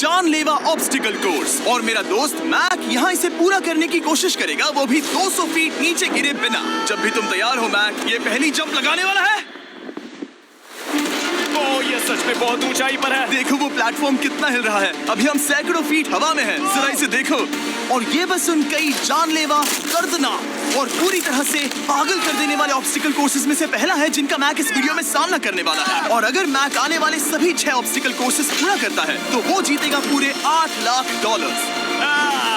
जानलेवा obstacle course और मेरा दोस्त मैक यहाँ इसे पूरा करने की कोशिश करेगा, वो भी 200 फीट नीचे गिरे बिना। जब भी तुम तैयार हो मैक, ये पहली जंप लगाने वाला है। ये सच में बहुत ऊंचाई पर है। देखो वो प्लेटफॉर्म कितना हिल रहा है। अभी हम सैकड़ों फीट हवा में हैं। जरा इसे देखो। और ये बस उन कई जानलेवा, दर्दनाक और पूरी तरह से पागल कर देने वाले ऑब्स्टिकल कोर्सेज में से पहला है जिनका मैक इस वीडियो में सामना करने वाला है। और अगर मैक आने वाले सभी 6 ऑब्स्टिकल कोर्सेज पूरा करता है तो वो जीतेगा पूरे $8 लाख।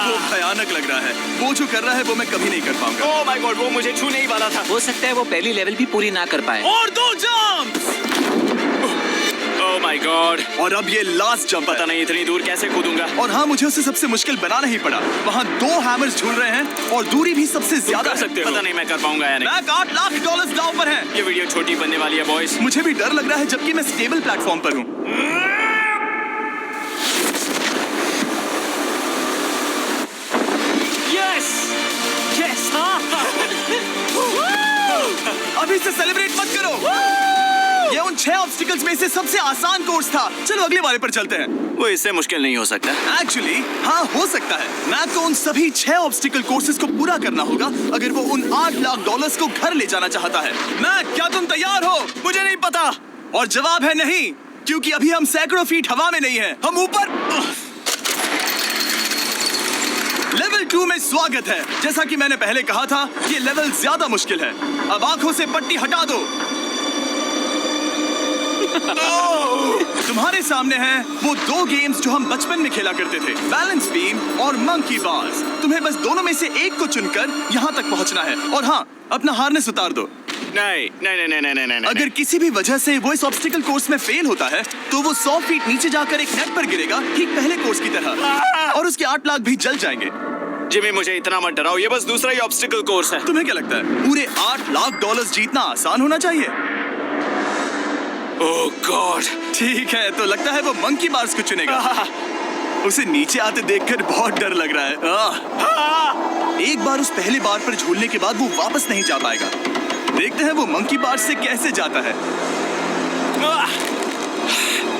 वो भयानक लग रहा है। वो जो कर रहा है वो मैं कभी नहीं कर पाऊंगा। ओह माय गॉड, वो मुझे छूने ही वाला था। हो सकता है वो पहली लेवल भी पूरी ना कर पाए। और 2 जंप्स। Oh my God. और अब ये लास्ट जंप। पता नहीं इतनी दूर कैसे कूदूंगा। और हाँ, मुझे उसे सबसे मुश्किल बनाना ही पड़ा। वहाँ 2 हैमर्स झूल रहे हैं और दूरी भी सबसे ज्यादा कर सकते हो। पता नहीं मैं कर पाऊंगा या नहीं। मैक $8 लाख दांव पर है। ये वीडियो छोटी बनने वाली है बॉयज। मुझे भी डर लग रहा है जबकि मैं स्टेबल प्लेटफॉर्म पर हूँ। Yes yes. अभी से सेलिब्रेट मत करो। ये उन 6 ऑब्स्टिकल्स में से सबसे आसान कोर्स था। चलो अगले वाले पर चलते हैं। वो इससे मुश्किल नहीं हो सकता। एक्चुअली हाँ, हो सकता है। मैक को उन सभी 6 ऑब्स्टिकल कोर्सेज को पूरा करना होगा अगर वो उन $8 लाख को घर ले जाना चाहता है। मैक, क्या तुम तैयार हो? मुझे नहीं पता। और जवाब है नहीं, क्योंकि अभी हम सैकड़ों फीट हवा में नहीं हैं। हम ऊपर। लेवल 2 में स्वागत है। जैसा कि मैंने पहले कहा था, ये लेवल ज्यादा मुश्किल है। अब आंखों से पट्टी हटा दो। तुम्हारे सामने हैं वो 2 गेम्स जो हम बचपन में खेला करते थे, बैलेंस बीम और मंकी बार्स। तुम्हें बस दोनों में से एक को चुनकर यहाँ तक पहुँचना है। और हाँ, अपना हार्नेस उतार दो। नहीं नहीं नहीं नहीं नहीं। अगर किसी भी वजह से वो इस ऑब्स्टिकल कोर्स में फेल होता है तो वो 100 फीट नीचे जाकर एक नेट पर गिरेगा, ठीक पहले कोर्स की तरह, और उसके 8 लाख भी जल जाएंगे। जिमी, मुझे इतना मत डराओ। ये बस दूसरा ही ऑब्स्टिकल कोर्स है। तुम्हें क्या लगता है पूरे $8 लाख जीतना आसान होना चाहिए? ओह गॉड। ठीक है, तो लगता है वो मंकी बार्स को चुनेगा। उसे नीचे आते देखकर बहुत डर लग रहा है। एक बार उस पहले बार पर झूलने के बाद वो वापस नहीं जा पाएगा। देखते हैं वो मंकी बार्स से कैसे जाता है।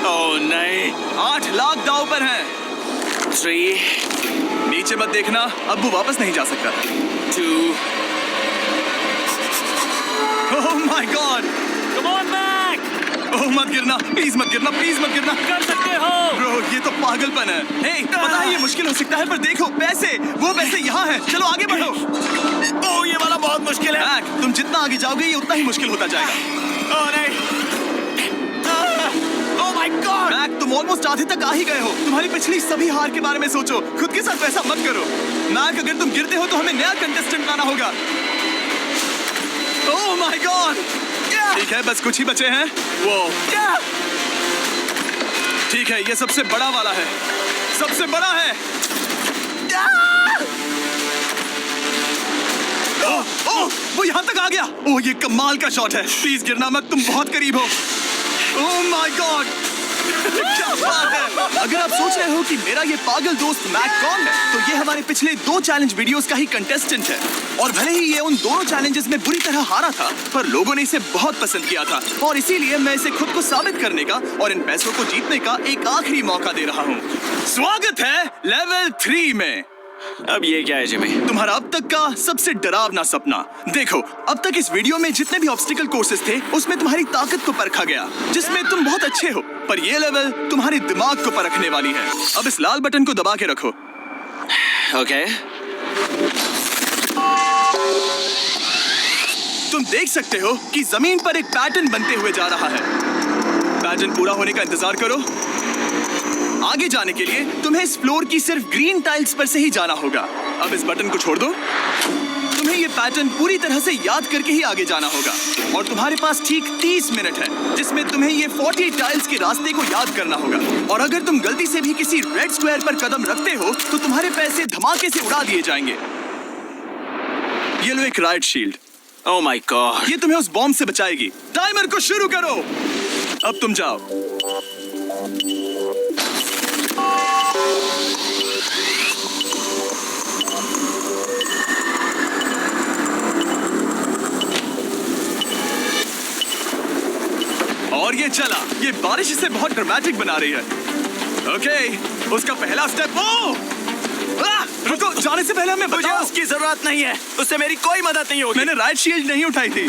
ओह नहीं। 8 लाख दांव पर हैं। 3 नीचे मत देखना, अब वो वापस नहीं जा सकता। 2 oh my god. Come on Mac. ओह मत गिरना, प्लीज मत गिरना, प्लीज मत गिरना। कर सकते हो। ब्रो, ये तो पागलपन है। हे, पता है ये मुश्किल हो सकता है, पर देखो पैसे, वो पैसे यहाँ हैं। चलो आगे बढ़ो। ओह, ये वाला बहुत मुश्किल है। मैक, तुम जितना आगे जाओगे ये उतना ही मुश्किल होता जाएगा। ओह नहीं। ओह माय गॉड। मैक, तुम ऑलमोस्ट आधे तक आ ही गए हो। तुम्हारी पिछली सभी हार के बारे में सोचो। खुद के साथ वैसा मत करो। मैक, अगर तुम गिरते हो तो हमें नया कंटेस्टेंट लाना होगा। ओह माय गॉड। ठीक है, बस कुछ ही बचे हैं। वो ठीक है, ये सबसे बड़ा वाला है। सबसे बड़ा है। ओह, वो यहाँ तक आ गया। ओह, ये कमाल का शॉट है। प्लीज गिरना मत, तुम बहुत करीब हो। ओह माय गॉड, क्या बात है। अगर आप सोच रहे हो कि मेरा ये पागल दोस्त मैक कौन है, तो ये हमारे पिछले 2 चैलेंज वीडियोस का ही कंटेस्टेंट है। और भले ही ये उन दोनों चैलेंजेस में बुरी तरह हारा था, पर लोगों ने इसे बहुत पसंद किया था और इसीलिए मैं इसे खुद को साबित करने का और इन पैसों को जीतने का एक आखिरी मौका दे रहा हूँ। स्वागत है लेवल 3 में। अब ये क्या है जिमी? तुम्हारा अब तक का सबसे डरावना सपना। देखो, अब तक इस वीडियो में जितने भी ऑब्स्टिकल कोर्सेज थे उसमें तुम्हारी ताकत को परखा गया, जिसमें तुम बहुत अच्छे हो। पर ये लेवल तुम्हारे दिमाग को परखने वाली है। अब इस लाल बटन को दबा के रखो। ओके। तुम देख सकते हो कि जमीन पर एक पैटर्न बनते हुए जा रहा है। पैटर्न पूरा होने का इंतजार करो। आगे जाने के लिए तुम्हें इस फ्लोर की सिर्फ ग्रीन टाइल्स पर से ही जाना होगा। अब इस बटन को छोड़ दो। तुम्हें ये पैटर्न पूरी तरह से याद करके ही आगे जाना होगा और तुम्हारे पास ठीक 30 मिनट है, जिसमें तुम्हें ये 40 टाइल्स के रास्ते को याद करना होगा। और अगर तुम गलती से भी किसी रेड स्क्वायर पर कदम रखते हो तो तुम्हारे पैसे धमाके से उड़ा दिए जाएंगे। ये लो एक right shield. Oh my God. ये तुम्हें उस बॉम्ब से बचाएगी। टाइमर को शुरू करो। अब तुम जाओ। और ये चला। ये बारिश इसे बहुत ड्रामेटिक बना रही है। ओके, उसका पहला स्टेप रुको, जाने से पहले हमें मुझे बताओ। उसकी जरूरत नहीं है, उससे मेरी कोई मदद नहीं होगी। मैंने राइट शील्ड नहीं उठाई थी।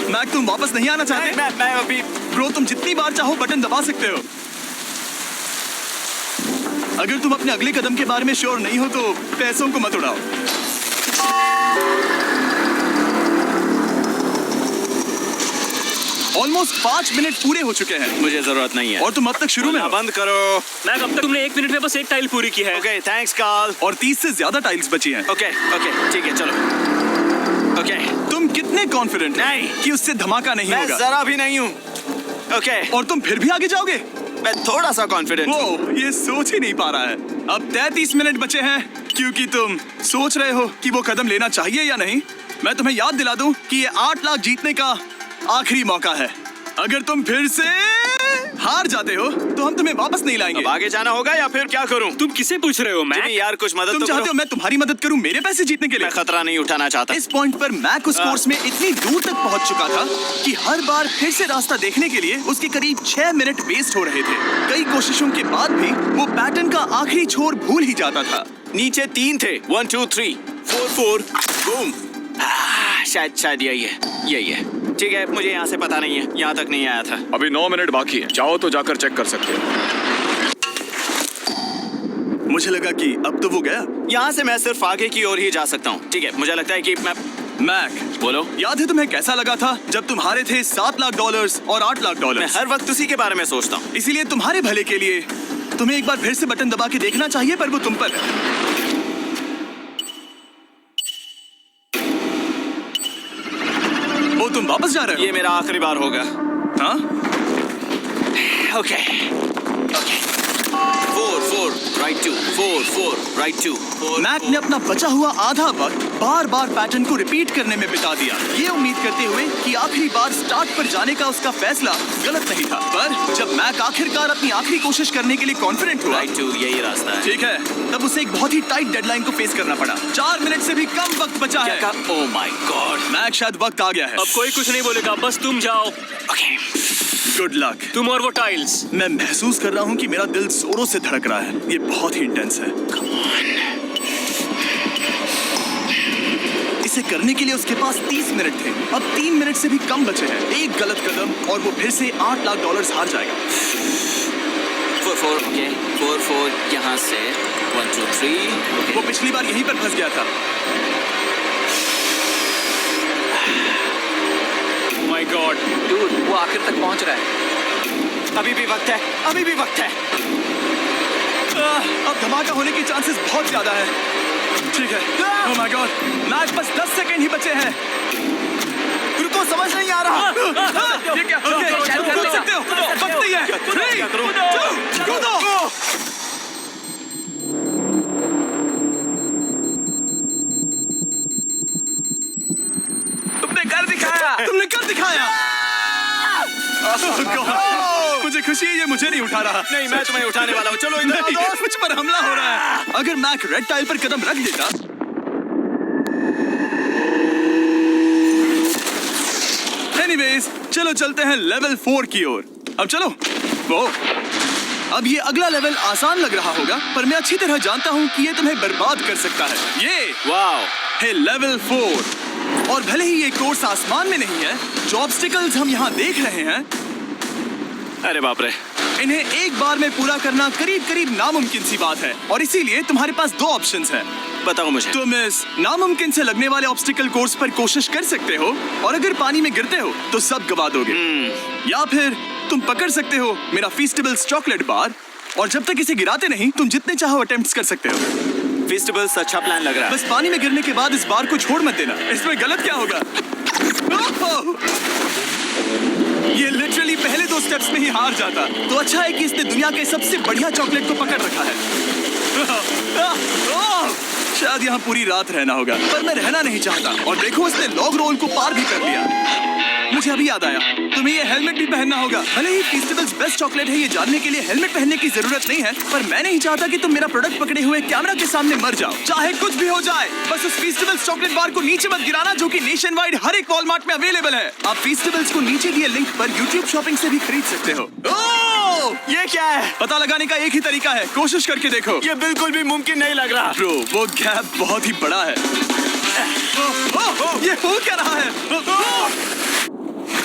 मैक, तुम वापस नहीं आना चाहते? मैं अभी ब्रो, तुम जितनी बार चाहो बटन दबा सकते हो। अगर तुम अपने अगले कदम के बारे में श्योर नहीं हो तो पैसों को मत उड़ाओ। ऑलमोस्ट 5 मिनट पूरे हो चुके हैं मुझे जरूरत नहीं है। और तुम अब तक शुरू में हो। बंद करो। मैं अब तक तुमने 1 मिनट में बस एक टाइल पूरी की है। Okay, thanks Carl. और 30 से ज्यादा टाइल्स बची हैं। ओके ठीक है, चलो। ओके, तुम कितने कॉन्फिडेंट नहीं। कि उससे धमाका नहीं मैं होगा? जरा भी नहीं हूँ। ओके, और तुम फिर भी आगे जाओगे? मैं थोड़ा सा कॉन्फिडेंट हूँ। वो ये सोच ही नहीं पा रहा है। अब 33 मिनट बचे हैं क्योंकि तुम सोच रहे हो कि वो कदम लेना चाहिए या नहीं। मैं तुम्हें याद दिला दूं कि ये 8 लाख जीतने का आखिरी मौका है। अगर तुम फिर से हार जाते हो तो हम तुम्हें वापस नहीं लाएंगे। अब आगे जाना होगा या फिर क्या करूँ? तुम किसे पूछ रहे हो? मैं जिमी यार, कुछ मदद तुम तो चाहते करो। हो मैं तुम्हारी मदद करूं मेरे पैसे जीतने के लिए? मैं खतरा नहीं उठाना चाहता। इस पॉइंट पर मैक उस कोर्स में इतनी दूर तक पहुंच चुका था कि हर बार फिर से रास्ता देखने के लिए उसके करीब 6 मिनट वेस्ट हो रहे थे। कई कोशिशों के बाद भी वो पैटर्न का आखिरी छोर भूल ही जाता था। नीचे 3 थे। 1 2 3 4 4 बूम। शायद यही है। ठीक है, मुझे यहाँ से पता नहीं है, यहाँ तक नहीं आया था। अभी 9 मिनट बाकी है, चाहो तो जाकर चेक कर सकते हो। मुझे लगा कि अब तो वो गया। यहाँ से मैं सिर्फ आगे की ओर ही जा सकता हूँ। ठीक है, मुझे लगता है कि मैं मैक, बोलो। याद है तुम्हें कैसा लगा था जब तुम हारे थे $7 लाख और $8 लाख? मैं हर वक्त उसी के बारे में सोचता हूँ। इसीलिए तुम्हारे भले के लिए तुम्हें एक बार फिर से बटन दबा के देखना चाहिए, पर वो तुम पर है। वो तुम वापस जा रहे हो? ये मेरा आखिरी बार होगा। हाँ? Okay 4 4 right 2 4 4 right 2 4। मैक ने अपना बचा हुआ आधा वक्त बार बार पैटर्न को रिपीट करने में बिता दिया, ये उम्मीद करते हुए कि आखिरी बार स्टार्ट पर जाने का उसका फैसला गलत नहीं था। पर जब मैक आखिरकार अपनी आखिरी कोशिश करने के लिए कॉन्फिडेंट हुआ, राइट 2 यही रास्ता है। ठीक है, तब उसे एक बहुत ही टाइट डेडलाइन को फेस करना पड़ा। 4 मिनट से भी कम वक्त बचा है। ओह माय गॉड। मैक, शायद वक्त आ गया है। अब कोई कुछ नहीं बोलेगा, बस तुम जाओ। Okay, good luck. तुम और वो टाइल्स। मैं महसूस कर रहा हूँ कि मेरा दिल जोरों से धड़क रहा है। ये बहुत ही इंटेंस है। इसे करने के लिए उसके पास 30 मिनट थे। अब 3 मिनट से भी कम बचे हैं। एक गलत कदम और वो फिर से $8 लाख हार जाएगा। 4 4 ओके 4 4 यहाँ से 1 2 3। वो पिछली बार यहीं पर फंस गया था। माय गॉड, डूड, वो आखिर तक पहुंच रहा है। अभी भी वक्त है, अभी भी वक्त है। अब धमाका होने की चांसेस बहुत ज्यादा है। ठीक है। ओह माय गॉड, मैच बस 10 सेकंड ही बचे हैं। रुको, समझ नहीं आ रहा। ये क्या? ओके, चालू कर कूद लो। सकते हो। वक्त नहीं है। 3 2 कूदो। तुमने कर दिखाया। तुमने कर दिखाया। Oh God, मुझे खुशी है ये मुझे नहीं उठा रहा। नहीं, मैं तुम्हें उठाने वाला हूँ। चलो इधर आओ नहीं, दोस्त। मुझ पर हमला हो रहा है। अगर मैक रेड टाइल पर कदम रख देता एनीवेज, चलो चलते हैं लेवल 4 की ओर। अब चलो। वो अब ये अगला लेवल आसान लग रहा होगा, पर मैं अच्छी तरह जानता हूँ कि ये तुम्हें बर्बाद कर सकता है। ये वाओ, है लेवल 4। और भले ही ये कोर्स आसमान में नहीं है, जो ऑब्स्टिकल्स हम यहाँ देख रहे हैं, अरे बाप रे। इन्हें एक बार में पूरा करना करीब करीब नामुमकिन सी बात है। और इसीलिए तुम्हारे पास 2 ऑप्शंस हैं। बताओ मुझे। तुम इस नामुमकिन से लगने वाले ऑब्स्टिकल कोर्स पर कोशिश कर सकते हो, और अगर पानी में गिरते हो तो सब गवा दोगे। या फिर तुम पकड़ सकते हो मेरा फीस्टेबल्स चॉकलेट बार, और जब तक इसे गिराते नहीं तुम जितने चाहो अटेम्प्ट्स कर सकते हो। फेस्टिवल्स अच्छा प्लान लग रहा है। बस पानी में गिरने के बाद इस बार को छोड़ मत देना। इसमें गलत क्या होगा? ओह! ये लिटरली पहले 2 स्टेप्स में ही हार जाता। तो अच्छा है कि इसने दुनिया के सबसे बढ़िया चॉकलेट को पकड़ रखा है। शायद यहाँ पूरी रात रहना होगा, पर मैं रहना नहीं चाहता। और देखो, इसने लॉग रोल को पार भी कर लिया। मुझे अभी याद आया, तुम्हें ये हेलमेट भी पहनना होगा। भले ही फेस्टिवल्स बेस्ट चॉकलेट है ये जानने के लिए हेलमेट पहनने की जरूरत नहीं है, पर मैं नहीं चाहता कि तुम मेरा प्रोडक्ट पकड़े हुए कैमरा के सामने मर जाओ। चाहे कुछ भी हो जाए, बस उस फेस्टिवल्स चॉकलेट बार को नीचे मत गिराना, जो कि नेशन वाइड हर एक वॉलमार्ट में अवेलेबल है। आप फेस्टिवल्स को नीचे दिए लिंक पर YouTube शॉपिंग से भी खरीद सकते हो। ओह! ये क्या है? पता लगाने का एक ही तरीका है, कोशिश करके देखो। ये बिल्कुल भी मुमकिन नहीं लग रहा। ब्रो, वो गैप बहुत ही बड़ा है। ये हो क्या रहा है?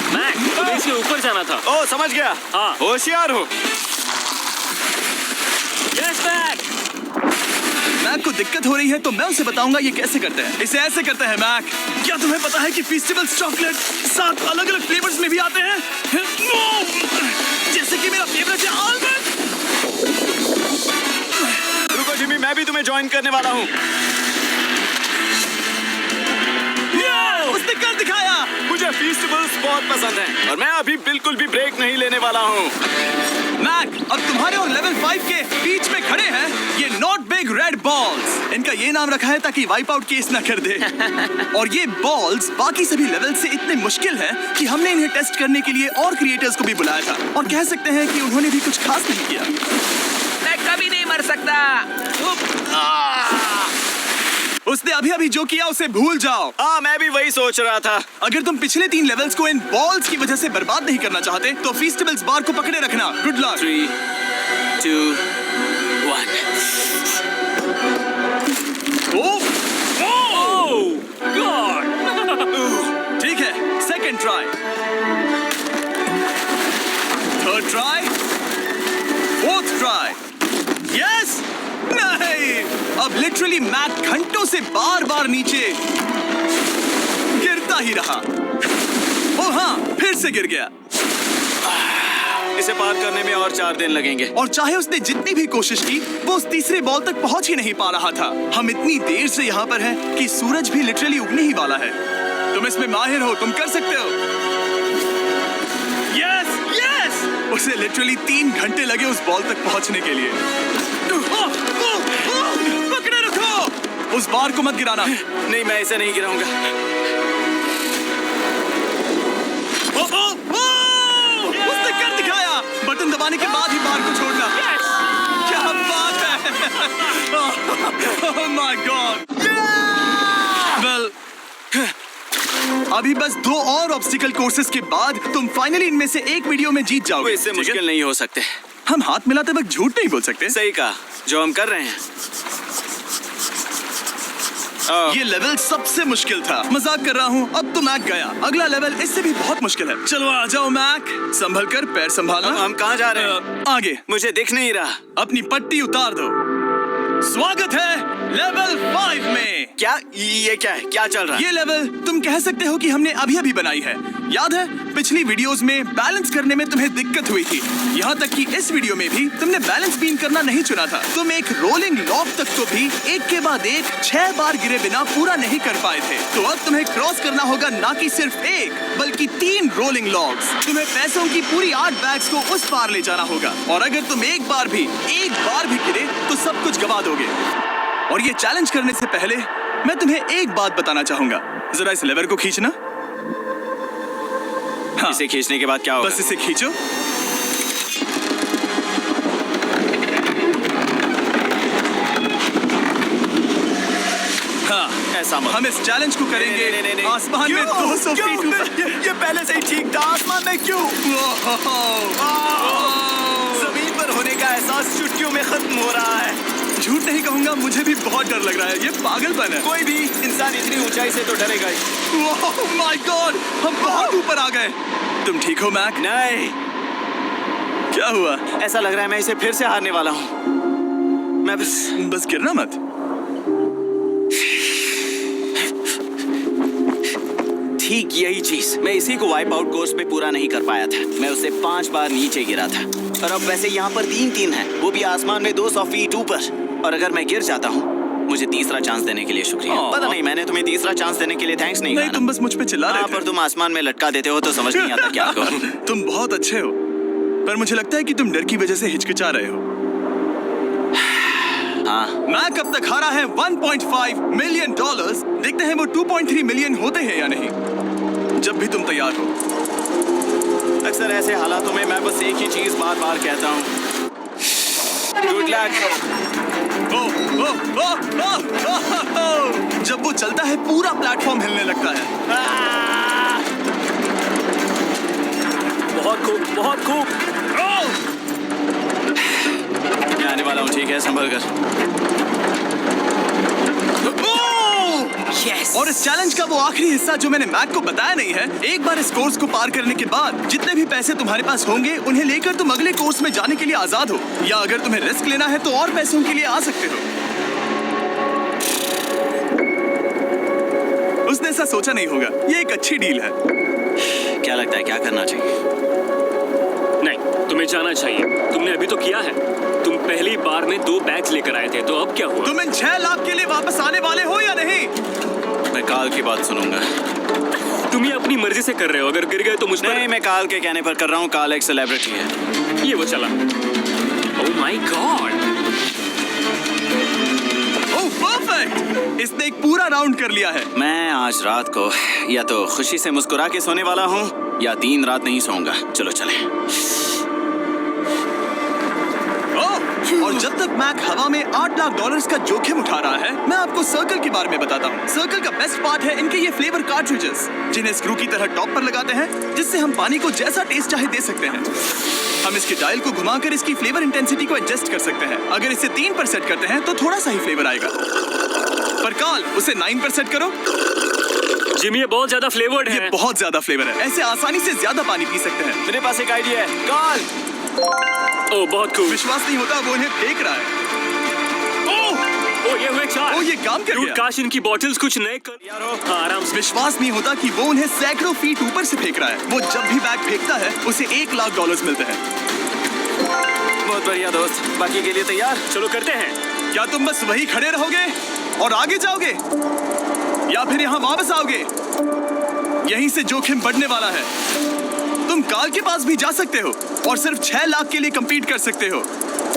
मैक, तुम्हें इसके ऊपर जाना था। ओ, समझ गया। हाँ। होशियार हो। Yes Mac. मैक को दिक्कत हो रही है तो मैं उसे बताऊंगा ये कैसे करते हैं। इसे ऐसे करते हैं मैक। क्या तुम्हें पता है कि फेस्टिवल्स चॉकलेट 7 अलग-अलग फ्लेवर्स में भी आते हैं? जैसे कि मेरा फेवरेट है आलमंड। रुको जिमी, मैं भी तुम्हें ज्वाइन करने वाला हूँ। उसने कर दिखाया। मुझे फेस्टिवल्स बहुत पसंद हैं और मैं अभी बिल्कुल भी ब्रेक नहीं लेने वाला हूँ। मैक, अब तुम्हारे और लेवल 5 के बीच में खड़े हैं ये नॉट बिग रेड बॉल्स। इनका ये नाम रखा है ताकि वाइप आउट केस ना कर दे। और ये बॉल्स बाकी सभी लेवल से इतने मुश्किल हैं कि हमने इन्हें टेस्ट करने के लिए और क्रिएटर्स को भी बुलाया था और कह सकते हैं कि उन्होंने भी कुछ खास नहीं किया। मैं कभी नहीं मर सकता। उसने अभी जो किया उसे भूल जाओ। हाँ, मैं भी वही सोच रहा था। अगर तुम पिछले 3 लेवल्स को इन बॉल्स की वजह से बर्बाद नहीं करना चाहते तो फेस्टिवल्स बार को पकड़े रखना। Good luck. 3, 2, 1। ठीक है, second try, third try, fourth try. Yes, नहीं, अब लिटरली मैक घंटों से बार नीचे गिरता ही रहा। ओ हाँ, फिर से गिर गया। इसे पार करने में और 4 दिन लगेंगे। और चाहे उसने जितनी भी कोशिश की वो उस तीसरे बॉल तक पहुंच ही नहीं पा रहा था। हम इतनी देर से यहाँ पर हैं कि सूरज भी लिटरली उगने ही वाला है। तुम इसमें माहिर हो, तुम कर सकते हो। यस यस, उसे लिटरली 3 घंटे लगे उस बॉल तक पहुंचने के लिए। पकड़े रखो, उस बार को मत गिराना। नहीं, मैं इसे नहीं गिराऊंगा। उसने कर दिखाया। बटन दबाने के बाद ही बार को छोड़ना। क्या बात है। ओह माय गॉड। वेल, अभी बस 2 और ऑब्स्टिकल कोर्सेस के बाद तुम फाइनली इनमें से एक वीडियो में जीत वो जाओगे। इससे ठीक है? मुश्किल नहीं हो सकते। हम हाथ मिलाते वक्त झूठ नहीं बोल सकते। सही कहा, जो हम कर रहे हैं। ये लेवल सबसे मुश्किल था। मजाक कर रहा हूँ, अब तो मैक गया। अगला लेवल इससे भी बहुत मुश्किल है। चलो आ जाओ मैक, संभल कर, पैर संभालना। हम कहाँ जा रहे हैं? आगे। मुझे दिख नहीं रहा। अपनी पट्टी उतार दो। स्वागत है लेवल 5 में। क्या ये क्या है? क्या चल रहा है? ये लेवल तुम कह सकते हो कि हमने अभी बनाई है। याद है पिछली वीडियोस में बैलेंस करने में तुम्हें दिक्कत हुई थी। यहाँ तक कि इस वीडियो में भी तुमने बैलेंस बीन करना नहीं चुना था। तुम एक रोलिंग लॉक तक को भी एक के बाद एक 6 बार गिरे बिना पूरा नहीं कर पाए थे। तो अब तुम्हें क्रॉस करना होगा ना कि सिर्फ 1 बल्कि 3 रोलिंग लॉक्स। तुम्हें पैसों की पूरी 8 बैग्स को उस पार ले जाना होगा और अगर तुम एक बार भी गिरे तो सब कुछ गवा दोगे। और ये चैलेंज करने से पहले मैं तुम्हें एक बात बताना चाहूंगा। जरा इस लेवर को खींचना। हाँ, इसे खींचने के बाद क्या होगा? बस इसे खींचो। हाँ, ऐसा मत। हम इस चैलेंज को करेंगे नहीं। आसमान में 200 फीट ऊपर। ये पहले से ही ठीक था। आसमान में क्यों? जमीन पर होने का एहसास चुटकियों में खत्म हो रहा है। झूठ नहीं कहूंगा, मुझे भी बहुत डर लग रहा है। ये पागलपन है। कोई भी इंसान इतनी ऊंचाई से तो डरेगा ही। ओह माय गॉड, हम बहुत ऊपर आ गए। तुम ठीक हो मैक? नहीं, क्या हुआ? ऐसा लग रहा है मैं इसे फिर से हारने वाला हूँ। मैं बस गिरना मत। ठीक यही चीज मैं इसी को वाइप आउट कोर्स पे पूरा नहीं कर पाया था। मैं उससे 5 बार नीचे गिरा था और अब वैसे यहाँ पर 3 है, वो भी आसमान में 200 फीट ऊपर। और अगर मैं गिर जाता हूँ, मुझे तीसरा चांस देने के लिए शुक्रिया। पता नहीं, मैंने तुम्हें तीसरा चांस देने के लिए थैंक्स नहीं कहा। तुम बस मुझ पे चिल्ला रहे थे। पर तुम आसमान में लटका देते हो तो समझ नहीं आता क्या करूं। तुम बहुत अच्छे हो, पर मुझे लगता है कि तुम डर की वजह से हिचकिचा रहे हो। हाँ, मैक अब तक हारा है $1.5 मिलियन। देखते हैं वो 2.3 मिलियन होते हैं या नहीं। जब भी तुम तैयार हो। अक्सर ऐसे हालातों में मैं बस एक ही चीज बार बार कहता हूँ, गुड लक। जब वो चलता है पूरा प्लेटफॉर्म हिलने लगता है। बहुत खूब, बहुत खूब। है, संभल कर। Yes! और इस चैलेंज का वो आखिरी हिस्सा जो मैंने मैक को बताया नहीं है, एक बार इस कोर्स को पार करने के बाद जितने भी पैसे तुम्हारे पास होंगे उन्हें लेकर तुम अगले कोर्स में जाने के लिए आजाद हो, या अगर तुम्हें रिस्क लेना है तो और पैसों के लिए आ सकते हो। उसने ऐसा सोचा नहीं होगा, ये एक अच्छी डील है। क्या लगता है क्या करना चाहिए? नहीं, तुम्हें जाना चाहिए। तुमने अभी तो किया है। तुम पहली बार में 2 बैग्स लेकर आए थे, तो अब क्या हुआ? तुम इन 6 लाख के लिए वापस आने वाले हो या नहीं? मैं काल की बात सुनूंगा। तुम ये अपनी मर्जी से कर रहे हो। अगर गिर गए तो मुझ पर नहीं, मैं काल के कहने पर कर रहा हूँ। काल एक सेलिब्रिटी है। ये वो चला। ओह माय गॉड, ओह परफेक्ट! इसने एक पूरा राउंड कर लिया है। मैं आज रात को या तो खुशी से मुस्कुरा के सोने वाला हूँ या 3 रात नहीं सोऊंगा। चलो चले। और जब तक मैक हवा में $8 लाख का जोखिम उठा रहा है, मैं आपको सर्कल के बारे में बताता हूँ। सर्कल का बेस्ट पार्ट है इनके ये फ्लेवर कार्ट्रिजेस, जिन्हें स्क्रू की तरह टॉप पर लगाते हैं, जिससे हम पानी को जैसा टेस्ट चाहे दे सकते हैं। हम इसके डायल को घुमाकर इसकी फ्लेवर इंटेंसिटी को एडजस्ट कर सकते हैं। अगर इसे 3 पर सेट करते हैं तो थोड़ा सा ही फ्लेवर आएगा। पर काल, उसे 9 पर सेट करो। जिमी, ये बहुत ज्यादा फ्लेवर्ड ये है। बहुत ज्यादा फ्लेवर है, ऐसे आसानी से ज्यादा पानी पी सकते हैं। मेरे पास एक आइडिया है। काल, ओह बहुत कूल। विश्वास नहीं होता, वो उन्हें फेंक रहा है। ओह ये हुए 4। ओह, ये काम कर Dude, गया। काश इनकी बॉटल्स कुछ नए कर। यार हो। हाँ, आराम से। विश्वास नहीं होता कि वो उन्हें सैकड़ों फीट ऊपर से फेंक रहा है। वो जब भी बैग फेंकता है उसे $1 लाख मिलते हैं। बहुत बढ़िया दोस्त, बाकी के लिए तैयार? चलो करते हैं। क्या तुम बस वही खड़े रहोगे और आगे जाओगे, या फिर यहाँ वापस आओगे? यहीं से जोखिम बढ़ने वाला है। तुम काल के पास भी जा सकते हो और सिर्फ 6 लाख के लिए compete कर सकते हो,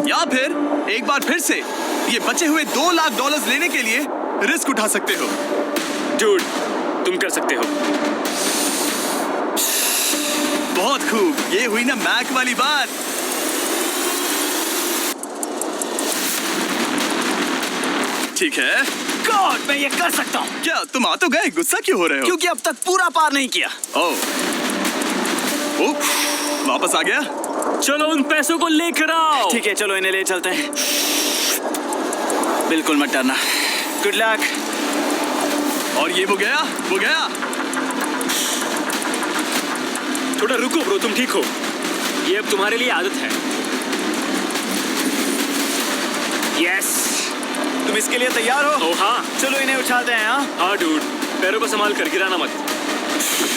या फिर एक बार फिर से ये बचे हुए $2 लाख लेने के लिए रिस्क उठा सकते हो। Dude, तुम कर सकते हो। बहुत खूब, ये हुई ना मैक वाली बात। ठीक है। गॉड, मैं ये कर सकता हूँ। क्या तुम आ तो गए, गुस्सा क्यों हो रहे हो? क्योंकि अब तक पूरा पार नहीं किया। ओह, वापस आ गया। चलो उन पैसों को लेकर आओ। ठीक है, चलो इन्हें ले चलते हैं। बिल्कुल मत डरना। Good luck. और ये वो गया। थोड़ा रुको ब्रो, तुम ठीक हो? ये अब तुम्हारे लिए आदत है। यस। तुम इसके लिए तैयार हो? ओह हाँ। चलो इन्हें उठाते हैं। हाँ हाँ डूड, पैरों को संभाल कर, गिराना मत।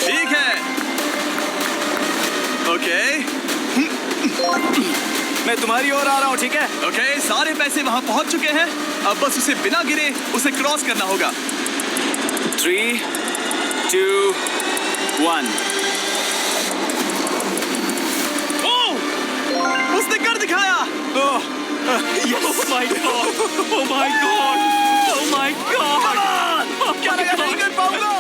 ठीक है। ओके, मैं तुम्हारी ओर आ रहा हूँ, ठीक है? ओके, सारे पैसे वहां पहुंच चुके हैं। अब बस उसे बिना गिरे उसे क्रॉस करना होगा। 3, 2, 1। ओह, उसने कर दिखाया। Oh my God! Oh my God! Oh my God! क्या मैं नहीं कर पाऊंगा?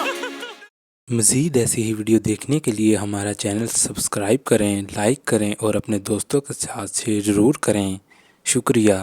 मज़ीद ऐसी ही वीडियो देखने के लिए हमारा चैनल सब्सक्राइब करें, लाइक करें और अपने दोस्तों के साथ शेयर ज़रूर करें। शुक्रिया।